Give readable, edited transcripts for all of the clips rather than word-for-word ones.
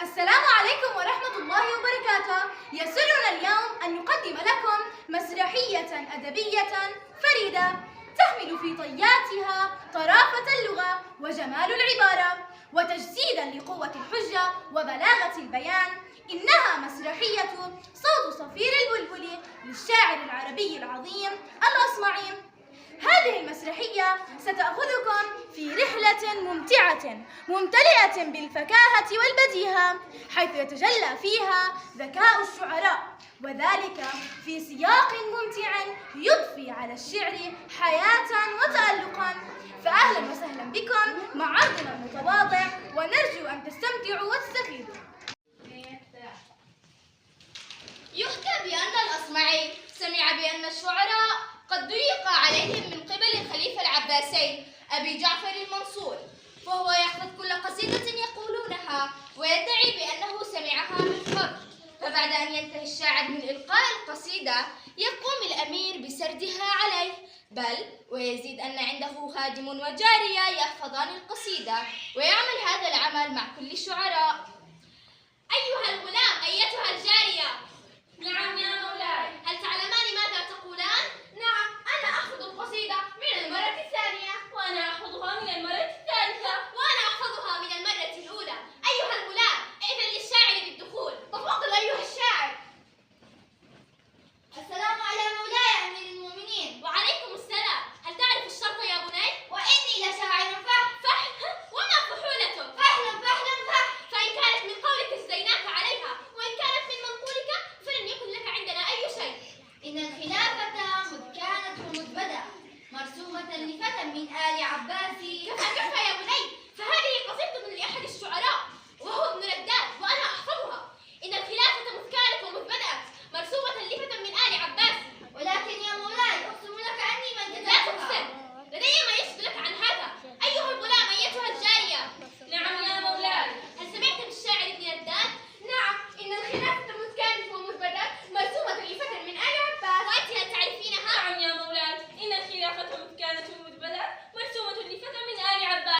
السلام عليكم ورحمة الله وبركاته. يسرنا اليوم أن نقدم لكم مسرحية أدبية فريدة تحمل في طياتها طرافة اللغة وجمال العبارة وتجسيدا لقوة الحجة وبلاغة البيان. إنها مسرحية صوت صفير البلبل للشاعر العربي العظيم الأصمعي. هذه المسرحية ستأخذكم في رحلة ممتعة ممتلئة بالفكاهة والبديهة، حيث يتجلى فيها ذكاء الشعراء، وذلك في سياق ممتع يضفي على الشعر حياة وتألقا. فأهلا وسهلا بكم مع عرضنا المتواضع، ونرجو أن تستمتعوا وتستفيدوا. يحكى بأن الأصمعي سمع بأن الشعراء قد ضيق عليهم من قبل الخليفة العباسي أبي جعفر المنصور، فهو يحفظ كل قصيدة يقولونها ويدعي بأنه سمعها من قبل. فبعد أن ينتهي الشاعر من إلقاء القصيدة يقوم الأمير بسردها عليه، بل ويزيد أن عنده خادم وجارية يحفظان القصيدة، ويعمل هذا العمل مع كل الشعراء. أيها الغلام، أيتها الجارية. نعم يا مولاي. هل تعلمان ماذا تقولان؟ نعم، أنا أحفظ القصيدة من المرة الثانية، وأنا أحفظها من المرة الثالثة، وأنا أحفظها من المرة الأولى. أيها الغلام، إذن للشاعر بالدخول. تفضل أيها الشاعر. السلام على مولاي أمير المؤمنين. وعليكم السلام. هل تعرف الشرط يا بني؟ وإني لشاعر فحل. وما فحولته؟ فحل. فإن كانت من قولك ازديناك عليها، وإن كانت من منقولك فلن يكن لك عندنا أي شيء. إن الخلافة مذ كانت ومذ بدأ مرسومة لفتى من آل عباس. كفى يا بني، فهذه قصيدة لأحد الشعراء وهو ابن رداد، وأنا أحفظها. إن الخلافة مذ كانت ومذ بدأت مرسومة لفتى من آل عباس. ولكن يا مولاي أقسم لك أني من كتبتها. لا تقسم، لدي ما يشهد لك عن هذا. أيها الغلام، أيتها الجارية. نعم يا مولاي. هل سمعت بالشاعر ابن رداد؟ نعم، إن الخلافة مذ كانت ومذ بدأت مرسومة لفتى من آل عباس. وأنت هل تعرفينها؟ نعم يا مولاي، إن الخلافة مذ كانت ومذ بدأت مرسومة لفتى من آل عباس.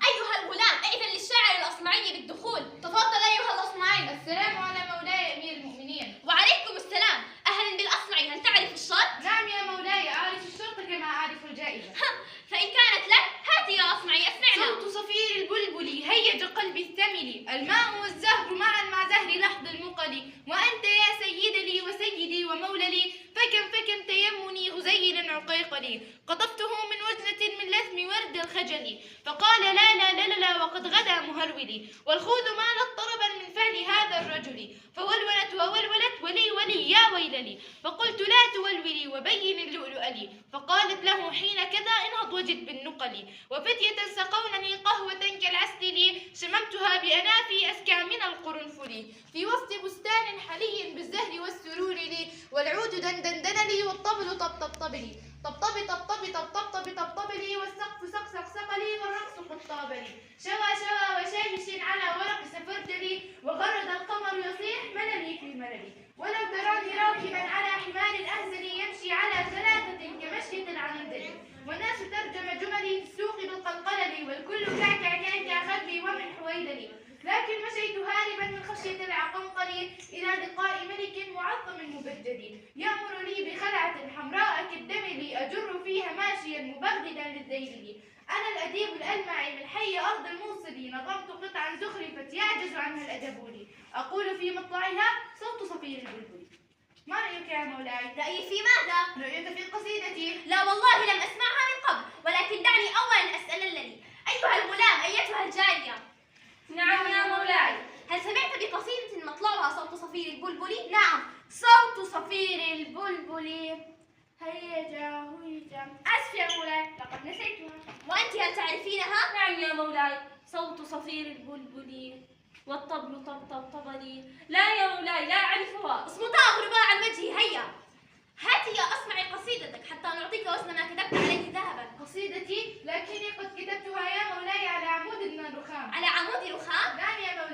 أيها الغلام، إذن للشاعر الأصمعي بالدخول. تفضل أيها الأصمعي. السلام على مولاي أمير المؤمنين. وعليكم السلام. أهلا بالأصمعي، هل تعرف الشرط؟ نعم يا مولاي، أعرف الشرط كما أعرف الجائزة. فإن كانت لك هاتي يا أصمعي، أسمعنا. صوت صفير البلبل هيج قلبي الثمل، الماء والزهر معا مع زهر لحظ المقل، وأنت يا سيد لي وسيدي ومولى لي، فكم تيمني غزيل عقيقلي، قطفته من وجنة من لثم ورد الخجل، فقال لا وقد غدا مهرولي، والخوذ مالت طربا من فعل هذا الرجل، فولولت ولي يا ويللي، فقلت لا تولولي وبين اللؤلؤ لي، فقالت له حين كذا انهض وجد بالنقل، وفتية سقونني قهوة كالعسل لي، شممتها بأنافي أسكى من القرنفل، في وسط بستان حلي بالزهر والسرور لي، والعود دندن لي والطبل طبطب لي، طبطب لي، والسقف سق لي، والرقص قطاب لي، شوى وشاهش على ورق سفردلي، وغرد القمر يصيح مللي في مللي، ولو تراني راكبا على حمار أهزل يمشي على ثلاثة كمشية العنزل، والناس ترجم جملي في السوق بالقلقلل، والكل كعكع خلفي ومن حويللي، لكن مشيت هاربا من خشية العقنقل إلى لقاء ملك معظم مبجل، يأمر لي بخلعة حمراء كالدم أجر فيها ماشيا مبغدا للذيل. أنا الأديب الألمعي من حي أرض الموصل، نظمت قطعا زخرفت يعجز عنها الأدب لي، أقول في مطلعها صوت صفير البلبل. ما رأيك يا مولاي؟ رأيي في ماذا؟ رأيك في قصيدتي؟ لا والله لم أسمعها من قبل، ولكن دعني أولا أسأل الذي. أيها الغلام، أيتها الجارية. نعم يا مولاي. هل سمعت بقصيدة مطلعها صوت صفير البلبل؟ نعم، صوت صفير البلبل هيجا. أسف يا مولاي، لقد نسيتها. وأنت هل تعرفينها؟ نعم يا مولاي، صوت صفير البلبل والطبل طبلي. لا يا مولاي، لا أعرفها. اصمتا غرباء عن وجهي، هيا هاتي يا أصمعي قصيدتك حتى نعطيك وزن ما كتبت عليه ذهبا. قصيدتي؟ لكني قد كتبتها يا مولاي على عمود من الرخام. على عمود رخام؟ نعم يا مولاي.